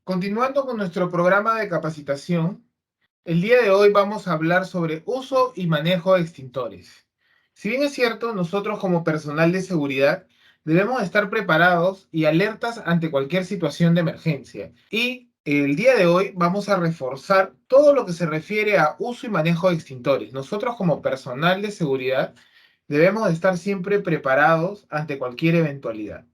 Continuando con nuestro programa de capacitación, el día de hoy vamos a hablar sobre uso y manejo de extintores. Si bien es cierto, nosotros como personal de seguridad debemos estar preparados y alertas ante cualquier situación de emergencia. Y el día de hoy vamos a reforzar todo lo que se refiere a uso y manejo de extintores. Nosotros como personal de seguridad debemos de estar siempre preparados ante cualquier eventualidad.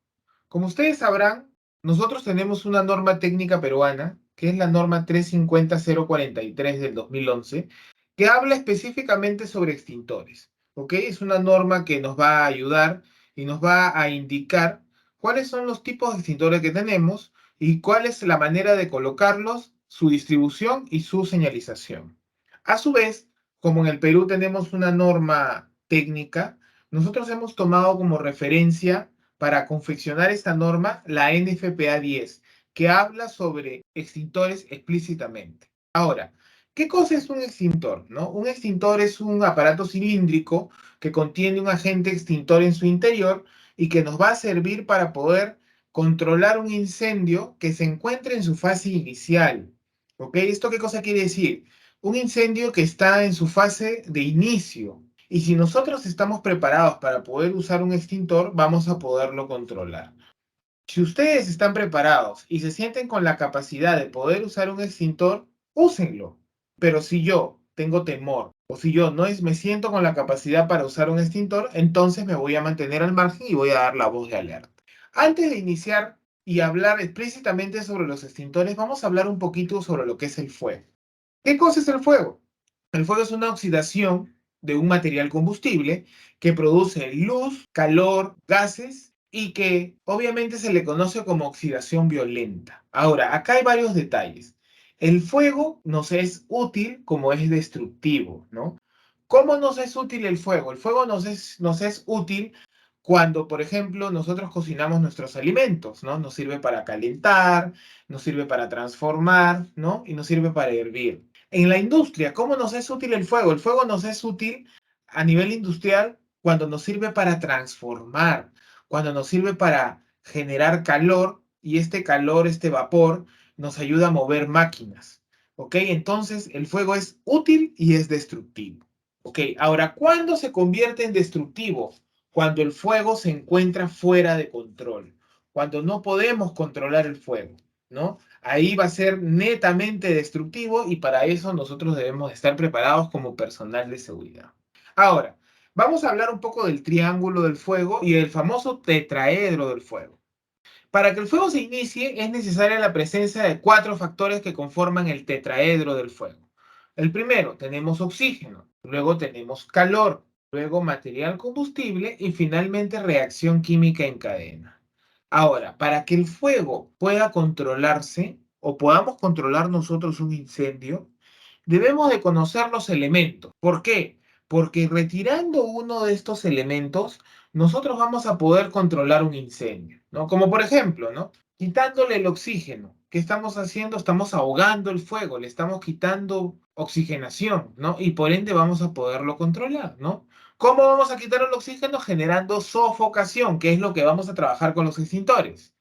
Como ustedes sabrán, nosotros tenemos una norma técnica peruana, que es la norma 350-043 del 2011, que habla específicamente sobre extintores. ¿Ok? Es una norma que nos va a ayudar y nos va a indicar cuáles son los tipos de extintores que tenemos y cuál es la manera de colocarlos, su distribución y su señalización. A su vez, como en el Perú tenemos una norma técnica, nosotros hemos tomado como referencia para confeccionar esta norma la NFPA 10, que habla sobre extintores explícitamente. Ahora, ¿qué cosa es un extintor? ¿No? Un extintor es un aparato cilíndrico que contiene un agente extintor en su interior y que nos va a servir para poder controlar un incendio que se encuentre en su fase inicial. ¿Ok? ¿Esto qué cosa quiere decir? Un incendio que está en su fase de inicio. Y si nosotros estamos preparados para poder usar un extintor, vamos a poderlo controlar. Si ustedes están preparados y se sienten con la capacidad de poder usar un extintor, úsenlo. Pero si yo tengo temor o si yo no me siento con la capacidad para usar un extintor, entonces me voy a mantener al margen y voy a dar la voz de alerta. Antes de iniciar y hablar explícitamente sobre los extintores, vamos a hablar un poquito sobre lo que es el fuego. ¿Qué cosa es el fuego? El fuego es una oxidación de un material combustible que produce luz, calor, gases y que obviamente se le conoce como oxidación violenta. Ahora, acá hay varios detalles. El fuego nos es útil como es destructivo, ¿no? ¿Cómo nos es útil el fuego? El fuego nos es útil cuando, por ejemplo, nosotros cocinamos nuestros alimentos, ¿no? Nos sirve para calentar, nos sirve para transformar, ¿no? Y nos sirve para hervir. En la industria, ¿cómo nos es útil el fuego? El fuego nos es útil a nivel industrial cuando nos sirve para transformar, cuando nos sirve para generar calor y este calor, este vapor, nos ayuda a mover máquinas. ¿Ok? Entonces, el fuego es útil y es destructivo. ¿Ok? Ahora, ¿cuándo se convierte en destructivo? Cuando el fuego se encuentra fuera de control, cuando no podemos controlar el fuego, ¿no? Ahí va a ser netamente destructivo y para eso nosotros debemos estar preparados como personal de seguridad. Ahora, vamos a hablar un poco del triángulo del fuego y el famoso tetraedro del fuego. Para que el fuego se inicie es necesaria la presencia de cuatro factores que conforman el tetraedro del fuego. El primero, tenemos oxígeno, luego tenemos calor, luego material combustible y finalmente reacción química en cadena. Ahora, para que el fuego pueda controlarse o podamos controlar nosotros un incendio, debemos de conocer los elementos. ¿Por qué? Porque retirando uno de estos elementos, nosotros vamos a poder controlar un incendio, ¿no? Como por ejemplo, ¿no? Quitándole el oxígeno. ¿Qué estamos haciendo? Estamos ahogando el fuego, le estamos quitando oxigenación, ¿no? Y por ende vamos a poderlo controlar, ¿no? ¿Cómo vamos a quitar el oxígeno? Generando sofocación, que es lo que vamos a trabajar con los extintores.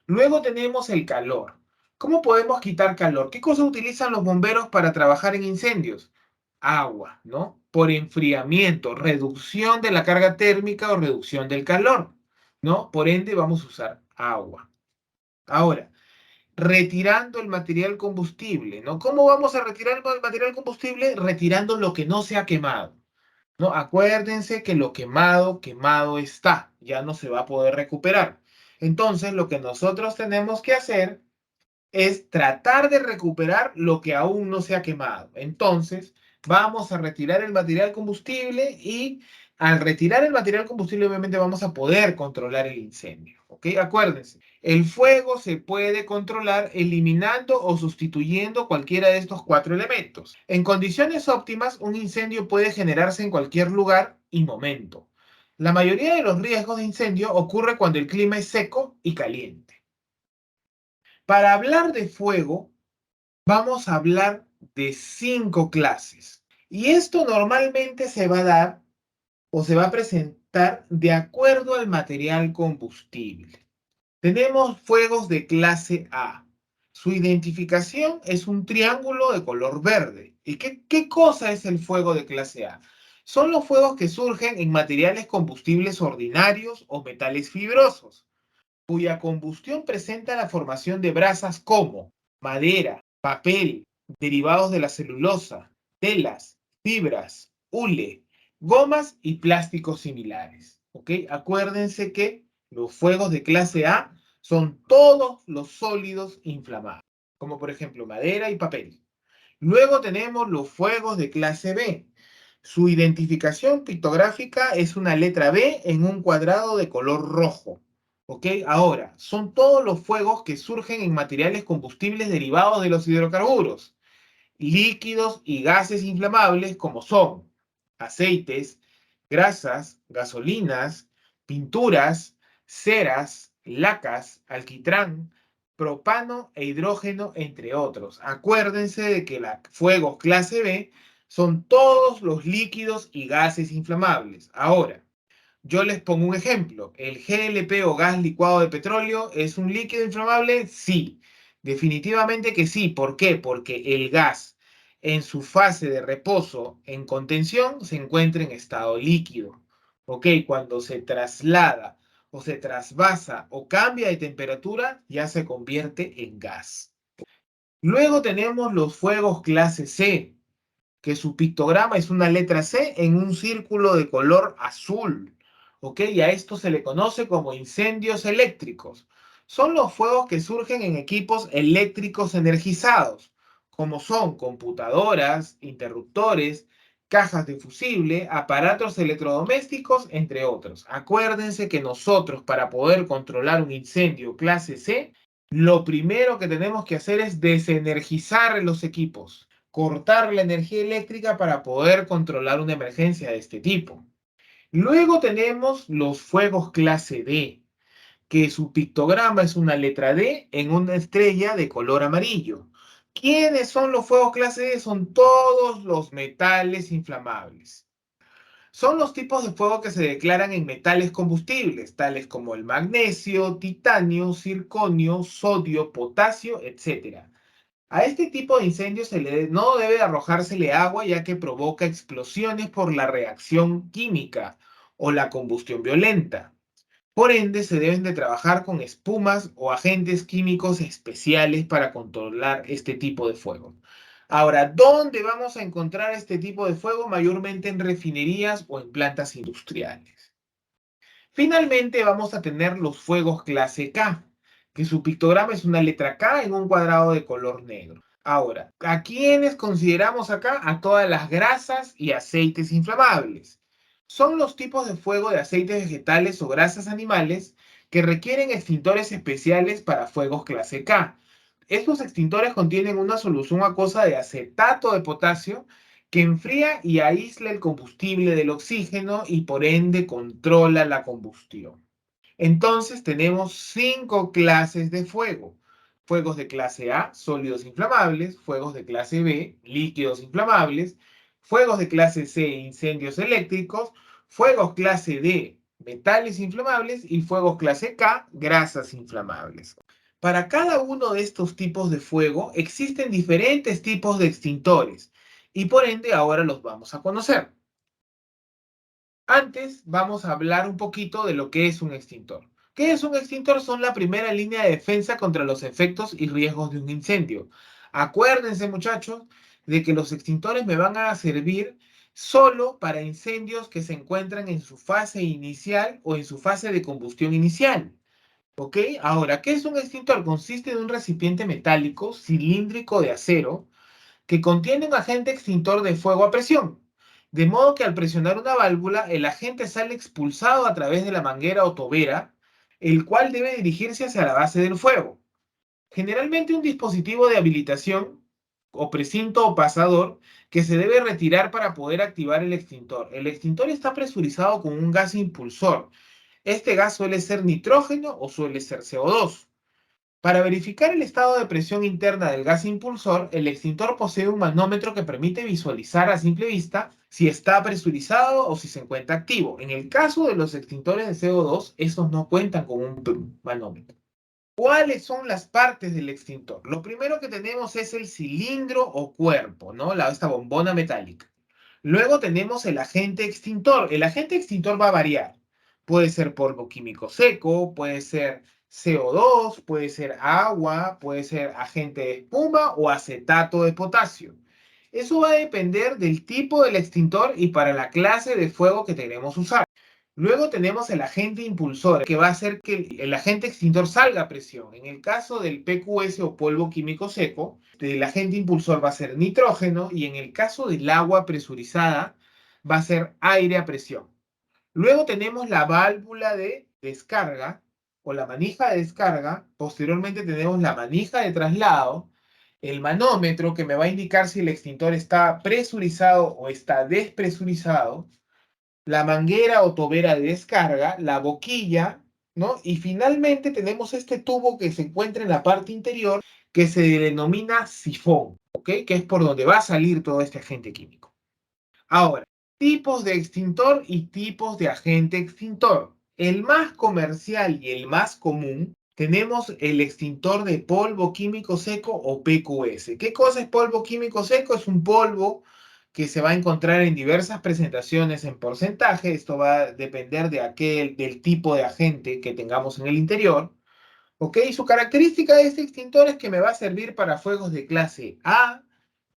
Luego tenemos el calor. ¿Cómo podemos quitar calor? ¿Qué cosa utilizan los bomberos para trabajar en incendios? Agua, ¿no? Por enfriamiento, reducción de la carga térmica o reducción del calor, ¿no? Por ende vamos a usar agua. Ahora, retirando el material combustible, ¿no? ¿Cómo vamos a retirar el material combustible? Retirando lo que no se ha quemado, ¿no? Acuérdense que lo quemado, quemado está, ya no se va a poder recuperar. Entonces, lo que nosotros tenemos que hacer es tratar de recuperar lo que aún no se ha quemado. Entonces, vamos a retirar el material combustible y al retirar el material combustible, obviamente vamos a poder controlar el incendio. ¿Ok? Acuérdense, el fuego se puede controlar eliminando o sustituyendo cualquiera de estos cuatro elementos. En condiciones óptimas, un incendio puede generarse en cualquier lugar y momento. La mayoría de los riesgos de incendio ocurre cuando el clima es seco y caliente. Para hablar de fuego, vamos a hablar de 5 clases. Y esto normalmente se va a dar o se va a presentar de acuerdo al material combustible. Tenemos fuegos de clase A. Su identificación es un triángulo de color verde. ¿Y qué cosa es el fuego de clase A? Son los fuegos que surgen en materiales combustibles ordinarios o metales fibrosos, cuya combustión presenta la formación de brasas como madera, papel, derivados de la celulosa, telas, fibras, hule, gomas y plásticos similares. ¿Ok? Acuérdense que los fuegos de clase A son todos los sólidos inflamables, como por ejemplo madera y papel. Luego tenemos los fuegos de clase B. Su identificación pictográfica es una letra B en un cuadrado de color rojo. ¿Ok? Ahora, son todos los fuegos que surgen en materiales combustibles derivados de los hidrocarburos, líquidos y gases inflamables como son aceites, grasas, gasolinas, pinturas, ceras, lacas, alquitrán, propano e hidrógeno, entre otros. Acuérdense de que los fuegos clase B son todos los líquidos y gases inflamables. Ahora, yo les pongo un ejemplo. ¿El GLP o gas licuado de petróleo es un líquido inflamable? Sí, definitivamente que sí. ¿Por qué? Porque el gas en su fase de reposo en contención se encuentra en estado líquido. ¿Ok? Cuando se traslada o se trasvasa o cambia de temperatura, ya se convierte en gas. Luego tenemos los fuegos clase C, que su pictograma es una letra C en un círculo de color azul. ¿Ok? Y a esto se le conoce como incendios eléctricos. Son los fuegos que surgen en equipos eléctricos energizados, como son computadoras, interruptores, cajas de fusible, aparatos electrodomésticos, entre otros. Acuérdense que nosotros, para poder controlar un incendio clase C, lo primero que tenemos que hacer es desenergizar los equipos, cortar la energía eléctrica para poder controlar una emergencia de este tipo. Luego tenemos los fuegos clase D, que su pictograma es una letra D en una estrella de color amarillo. ¿Quiénes son los fuegos clase D? Son todos los metales inflamables. Son los tipos de fuego que se declaran en metales combustibles, tales como el magnesio, titanio, circonio, sodio, potasio, etc. A este tipo de incendios no debe arrojársele agua ya que provoca explosiones por la reacción química o la combustión violenta. Por ende, se deben de trabajar con espumas o agentes químicos especiales para controlar este tipo de fuego. Ahora, ¿dónde vamos a encontrar este tipo de fuego? Mayormente en refinerías o en plantas industriales. Finalmente vamos a tener los fuegos clase K, que su pictograma es una letra K en un cuadrado de color negro. Ahora, ¿a quiénes consideramos acá? A todas las grasas y aceites inflamables. Son los tipos de fuego de aceites vegetales o grasas animales que requieren extintores especiales para fuegos clase K. Estos extintores contienen una solución acuosa de acetato de potasio que enfría y aísla el combustible del oxígeno y por ende controla la combustión. Entonces tenemos 5 clases de fuego. Fuegos de clase A, sólidos inflamables, fuegos de clase B, líquidos inflamables, fuegos de clase C, incendios eléctricos, fuegos clase D, metales inflamables y fuegos clase K, grasas inflamables. Para cada uno de estos tipos de fuego existen diferentes tipos de extintores y por ende ahora los vamos a conocer. Antes vamos a hablar un poquito de lo que es un extintor. ¿Qué es un extintor? Son la primera línea de defensa contra los efectos y riesgos de un incendio. Acuérdense, muchachos, de que los extintores me van a servir solo para incendios que se encuentran en su fase inicial o en su fase de combustión inicial. ¿Ok? Ahora, ¿qué es un extintor? Consiste de un recipiente metálico cilíndrico de acero que contiene un agente extintor de fuego a presión. De modo que al presionar una válvula, el agente sale expulsado a través de la manguera o tobera, el cual debe dirigirse hacia la base del fuego. Generalmente un dispositivo de habilitación o precinto o pasador que se debe retirar para poder activar el extintor. El extintor está presurizado con un gas impulsor. Este gas suele ser nitrógeno o suele ser CO2. Para verificar el estado de presión interna del gas impulsor, el extintor posee un manómetro que permite visualizar a simple vista si está presurizado o si se encuentra activo. En el caso de los extintores de CO2, estos no cuentan con un manómetro. ¿Cuáles son las partes del extintor? Lo primero que tenemos es el cilindro o cuerpo, ¿no? Esta bombona metálica. Luego tenemos el agente extintor. El agente extintor va a variar. Puede ser polvo químico seco, puede ser CO2, puede ser agua, puede ser agente de espuma o acetato de potasio. Eso va a depender del tipo del extintor y para la clase de fuego que queremos usar. Luego tenemos el agente impulsor, que va a hacer que el agente extintor salga a presión. En el caso del PQS o polvo químico seco, el agente impulsor va a ser nitrógeno y en el caso del agua presurizada va a ser aire a presión. Luego tenemos la válvula de descarga o la manija de descarga. Posteriormente tenemos la manija de traslado, el manómetro que me va a indicar si el extintor está presurizado o está despresurizado, la manguera o tobera de descarga, la boquilla, ¿no? Y finalmente tenemos este tubo que se encuentra en la parte interior que se denomina sifón, ¿ok? Que es por donde va a salir todo este agente químico. Ahora, tipos de extintor y tipos de agente extintor. El más comercial y el más común, tenemos el extintor de polvo químico seco o PQS. ¿Qué cosa es polvo químico seco? Es un polvo que se va a encontrar en diversas presentaciones en porcentaje. Esto va a depender del tipo de agente que tengamos en el interior. ¿Ok? Su característica de este extintor es que me va a servir para fuegos de clase A,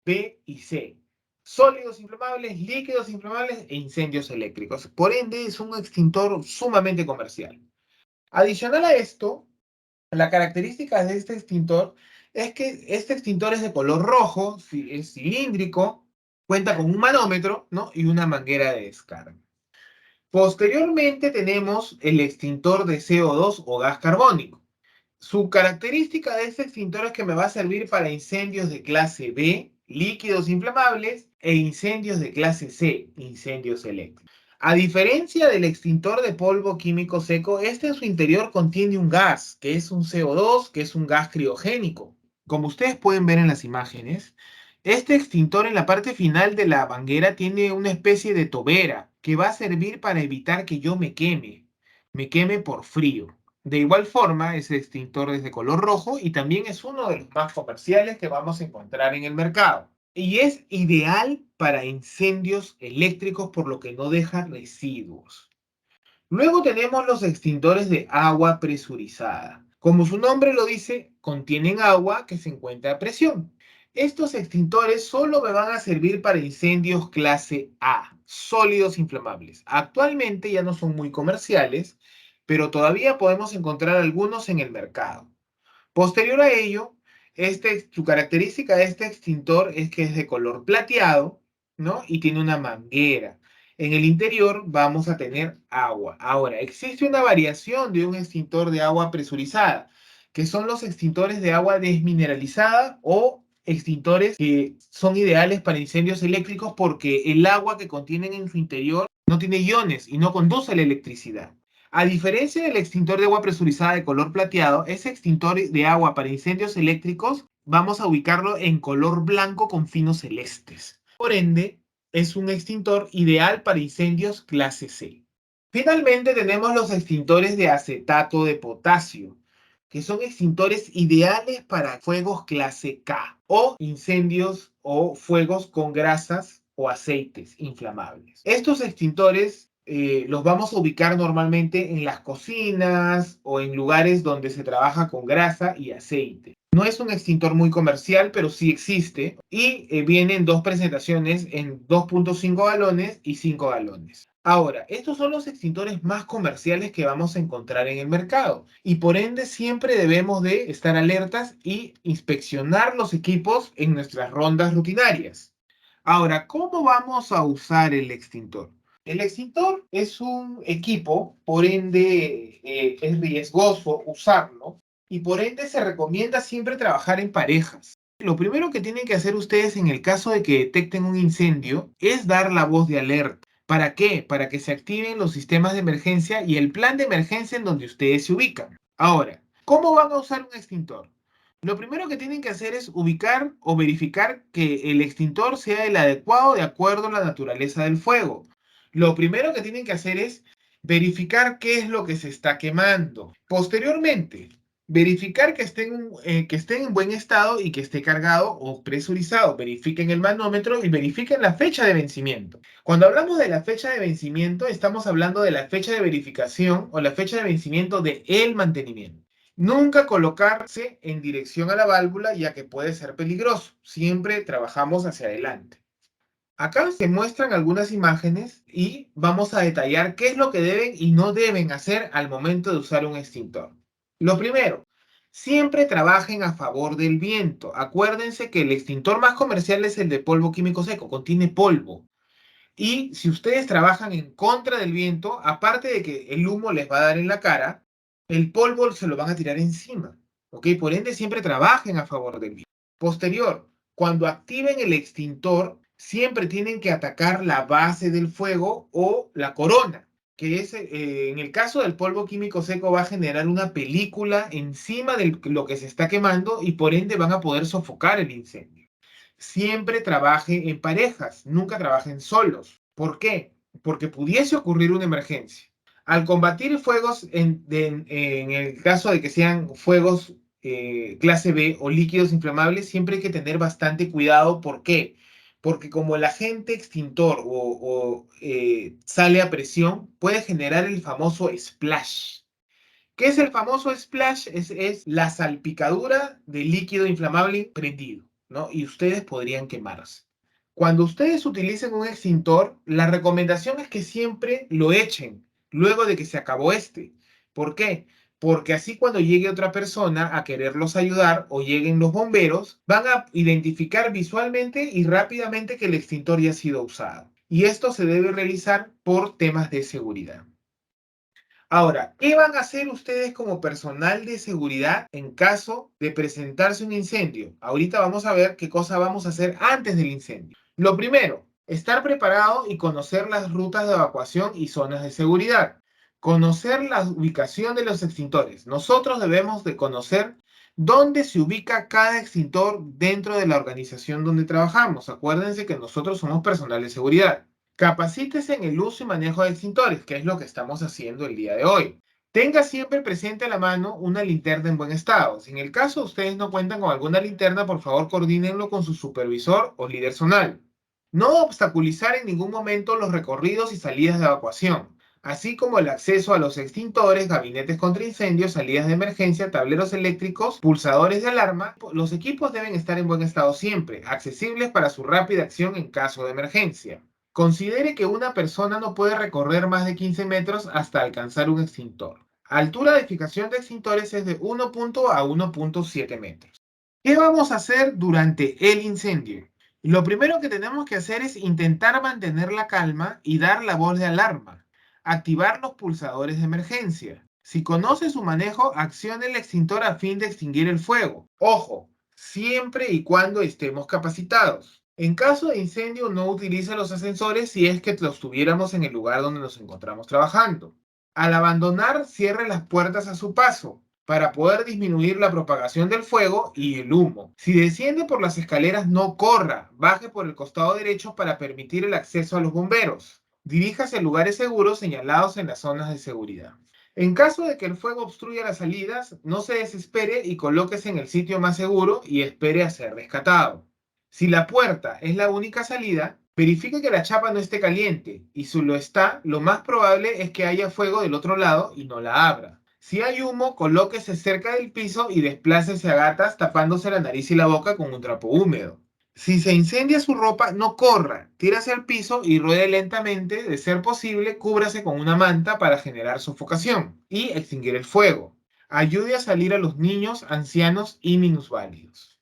B y C. Sólidos inflamables, líquidos inflamables e incendios eléctricos. Por ende, es un extintor sumamente comercial. Adicional a esto, la característica de este extintor es que este extintor es de color rojo, es cilíndrico, cuenta con un manómetro, ¿no? Y una manguera de descarga. Posteriormente tenemos el extintor de CO2 o gas carbónico. Su característica de este extintor es que me va a servir para incendios de clase B, líquidos inflamables, e incendios de clase C, incendios eléctricos. A diferencia del extintor de polvo químico seco, este en su interior contiene un gas, que es un CO2, que es un gas criogénico. Como ustedes pueden ver en las imágenes, este extintor en la parte final de la manguera tiene una especie de tobera que va a servir para evitar que yo me queme por frío. De igual forma, ese extintor es de color rojo y también es uno de los más comerciales que vamos a encontrar en el mercado. Y es ideal para incendios eléctricos por lo que no deja residuos. Luego tenemos los extintores de agua presurizada. Como su nombre lo dice, contienen agua que se encuentra a presión. Estos extintores solo me van a servir para incendios clase A, sólidos inflamables. Actualmente ya no son muy comerciales, pero todavía podemos encontrar algunos en el mercado. Posterior a ello, su característica de este extintor es que es de color plateado, ¿no? Y tiene una manguera. En el interior vamos a tener agua. Ahora, existe una variación de un extintor de agua presurizada, que son los extintores de agua desmineralizada o extintores que son ideales para incendios eléctricos porque el agua que contienen en su interior no tiene iones y no conduce a la electricidad. A diferencia del extintor de agua presurizada de color plateado, ese extintor de agua para incendios eléctricos vamos a ubicarlo en color blanco con finos celestes. Por ende, es un extintor ideal para incendios clase C. Finalmente tenemos los extintores de acetato de potasio, que son extintores ideales para fuegos clase K o incendios o fuegos con grasas o aceites inflamables. Estos extintores los vamos a ubicar normalmente en las cocinas o en lugares donde se trabaja con grasa y aceite. No es un extintor muy comercial, pero sí existe y viene en dos presentaciones en 2.5 galones y 5 galones. Ahora, estos son los extintores más comerciales que vamos a encontrar en el mercado y por ende siempre debemos de estar alertas y inspeccionar los equipos en nuestras rondas rutinarias. Ahora, ¿cómo vamos a usar el extintor? El extintor es un equipo, por ende es riesgoso usarlo y por ende se recomienda siempre trabajar en parejas. Lo primero que tienen que hacer ustedes en el caso de que detecten un incendio es dar la voz de alerta. ¿Para qué? Para que se activen los sistemas de emergencia y el plan de emergencia en donde ustedes se ubican. Ahora, ¿cómo van a usar un extintor? Lo primero que tienen que hacer es ubicar o verificar que el extintor sea el adecuado de acuerdo a la naturaleza del fuego. Lo primero que tienen que hacer es verificar qué es lo que se está quemando. Posteriormente, Verificar que estén en buen estado y que esté cargado o presurizado. Verifiquen el manómetro y verifiquen la fecha de vencimiento. Cuando hablamos de la fecha de vencimiento, estamos hablando de la fecha de verificación o la fecha de vencimiento de el mantenimiento. Nunca colocarse en dirección a la válvula, ya que puede ser peligroso. Siempre trabajamos hacia adelante. Acá se muestran algunas imágenes y vamos a detallar qué es lo que deben y no deben hacer al momento de usar un extintor. Lo primero, siempre trabajen a favor del viento. Acuérdense que el extintor más comercial es el de polvo químico seco, contiene polvo. Y si ustedes trabajan en contra del viento, aparte de que el humo les va a dar en la cara, el polvo se lo van a tirar encima. ¿Ok? Por ende, siempre trabajen a favor del viento. Posterior, cuando activen el extintor, siempre tienen que atacar la base del fuego o la corona, que es, en el caso del polvo químico seco, va a generar una película encima de lo que se está quemando y por ende van a poder sofocar el incendio. Siempre trabaje en parejas, nunca trabajen solos. ¿Por qué? Porque pudiese ocurrir una emergencia. Al combatir fuegos, en el caso de que sean fuegos clase B o líquidos inflamables, siempre hay que tener bastante cuidado. ¿Por qué? Porque como el agente extintor sale a presión, puede generar el famoso splash. ¿Qué es el famoso splash? Es la salpicadura de líquido inflamable prendido, ¿no? Y ustedes podrían quemarse. Cuando ustedes utilicen un extintor, la recomendación es que siempre lo echen luego de que se acabó este. ¿Por qué? Porque así cuando llegue otra persona a quererlos ayudar o lleguen los bomberos, van a identificar visualmente y rápidamente que el extintor ya ha sido usado. Y esto se debe realizar por temas de seguridad. Ahora, ¿qué van a hacer ustedes como personal de seguridad en caso de presentarse un incendio? Ahorita vamos a ver qué cosa vamos a hacer antes del incendio. Lo primero, estar preparado y conocer las rutas de evacuación y zonas de seguridad. Conocer la ubicación de los extintores. Nosotros debemos de conocer dónde se ubica cada extintor dentro de la organización donde trabajamos. Acuérdense que nosotros somos personal de seguridad. Capacítese en el uso y manejo de extintores, que es lo que estamos haciendo el día de hoy. Tenga siempre presente a la mano una linterna en buen estado. Si en el caso ustedes no cuentan con alguna linterna, por favor coordínenlo con su supervisor o líder zonal. No obstaculizar en ningún momento los recorridos y salidas de evacuación, así como el acceso a los extintores, gabinetes contra incendios, salidas de emergencia, tableros eléctricos, pulsadores de alarma. Los equipos deben estar en buen estado siempre, accesibles para su rápida acción en caso de emergencia. Considere que una persona no puede recorrer más de 15 metros hasta alcanzar un extintor. Altura de fijación de extintores es de 1 a 1,7 metros. ¿Qué vamos a hacer durante el incendio? Lo primero que tenemos que hacer es intentar mantener la calma y dar la voz de alarma. Activar los pulsadores de emergencia. Si conoce su manejo, accione el extintor a fin de extinguir el fuego. Ojo, siempre y cuando estemos capacitados. En caso de incendio, no utilice los ascensores si es que los tuviéramos en el lugar donde nos encontramos trabajando. Al abandonar, cierre las puertas a su paso para poder disminuir la propagación del fuego y el humo. Si desciende por las escaleras, no corra, baje por el costado derecho para permitir el acceso a los bomberos. Diríjase a lugares seguros señalados en las zonas de seguridad. En caso de que el fuego obstruya las salidas, no se desespere y colóquese en el sitio más seguro y espere a ser rescatado. Si la puerta es la única salida, verifique que la chapa no esté caliente y si lo está, lo más probable es que haya fuego del otro lado y no la abra. Si hay humo, colóquese cerca del piso y desplácese a gatas tapándose la nariz y la boca con un trapo húmedo. Si se incendia su ropa, no corra, tírase al piso y ruede lentamente, de ser posible, cúbrase con una manta para generar sofocación y extinguir el fuego. Ayude a salir a los niños, ancianos y minusválidos.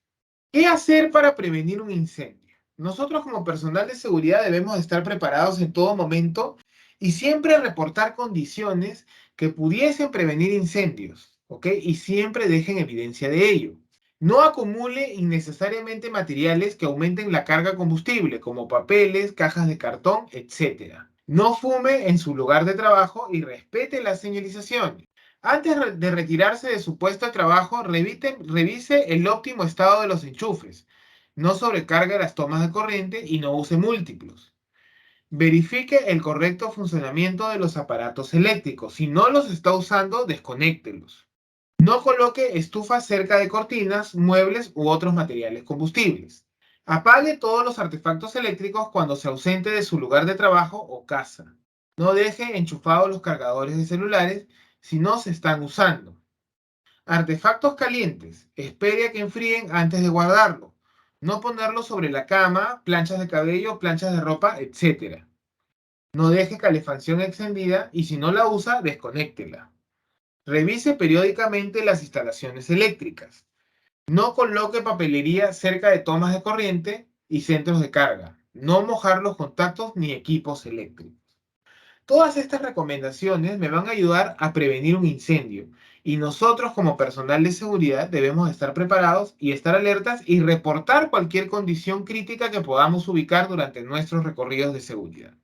¿Qué hacer para prevenir un incendio? Nosotros como personal de seguridad debemos estar preparados en todo momento y siempre reportar condiciones que pudiesen prevenir incendios, ¿ok? Y siempre dejen evidencia de ello. No acumule innecesariamente materiales que aumenten la carga combustible, como papeles, cajas de cartón, etc. No fume en su lugar de trabajo y respete las señalizaciones. Antes de retirarse de su puesto de trabajo, revise el óptimo estado de los enchufes. No sobrecargue las tomas de corriente y no use múltiplos. Verifique el correcto funcionamiento de los aparatos eléctricos. Si no los está usando, desconéctelos. No coloque estufas cerca de cortinas, muebles u otros materiales combustibles. Apague todos los artefactos eléctricos cuando se ausente de su lugar de trabajo o casa. No deje enchufados los cargadores de celulares si no se están usando. Artefactos calientes. Espere a que enfríen antes de guardarlo. No ponerlos sobre la cama, planchas de cabello, planchas de ropa, etc. No deje calefacción encendida y si no la usa, desconéctela. Revise periódicamente las instalaciones eléctricas. No coloque papelería cerca de tomas de corriente y centros de carga. No mojar los contactos ni equipos eléctricos. Todas estas recomendaciones me van a ayudar a prevenir un incendio y nosotros como personal de seguridad debemos estar preparados y estar alertas y reportar cualquier condición crítica que podamos ubicar durante nuestros recorridos de seguridad.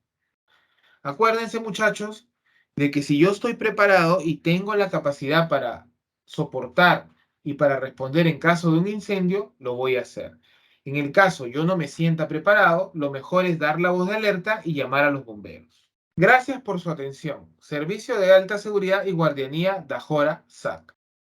Acuérdense, muchachos, de que si yo estoy preparado y tengo la capacidad para soportar y para responder en caso de un incendio, lo voy a hacer. En el caso yo no me sienta preparado, lo mejor es dar la voz de alerta y llamar a los bomberos. Gracias por su atención. Servicio de Alta Seguridad y Guardianía Dajora SAC.